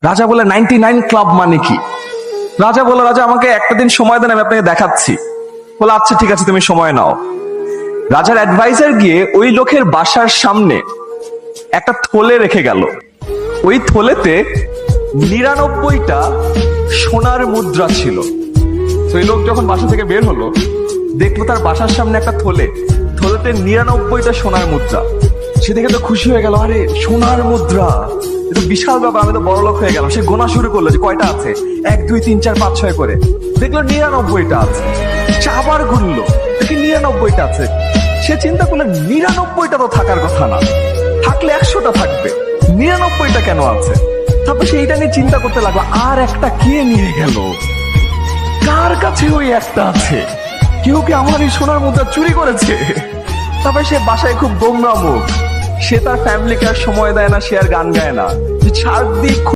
রাজা বলে 99 ক্লাব মানে কি? রাজা বলে, রাজা আমাকে একটা দিন সময় দেন, আমি আপনাকে দেখাচ্ছি। বলে আচ্ছা ঠিক আছে, তুমি সময় নাও। রাজার অ্যাডভাইজার গিয়ে ওই লোকের বাসার সামনে একটা থলে রেখে গেল। ওই থলেতে 99টা সোনার মুদ্রা ছিল। তো এই লোক যখন বাসা থেকে বের হলো, দেখলো তার বাসার সামনে একটা থলেতে 99টা সোনার মুদ্রা। সে দেখে তো খুশি হয়ে গেল, আরে সোনার মুদ্রা, এটা বিশাল ব্যাপার, আমি তো বড় লোক হয়ে গেলাম। সে গোনা শুরু করলো যে কয়টা আছে, 1 2 3 4 5 6 করে। দেখলো 99টা আছে। সে আবার ঘুরলো, দেখি 99টা আছে। সে চিন্তা করলো 99টা তো থাকার কথা না, থাকলে 100টা থাকবে, 99টা কেন আছে? তারপর সে এইটা নিয়ে চিন্তা করতে লাগলো, আর একটা কে নিয়ে গেল, কার কাছে ওই একটা আছে, কেউ কি আমার এই সোনার মুদ্রা চুরি করেছে? তারপরে সে বাসায় খুব গোমরা মুখ, সে তার ফ্যামিলিকে আর সময় দেয় না, সে আর গান গায় না, যে ছাড় দিক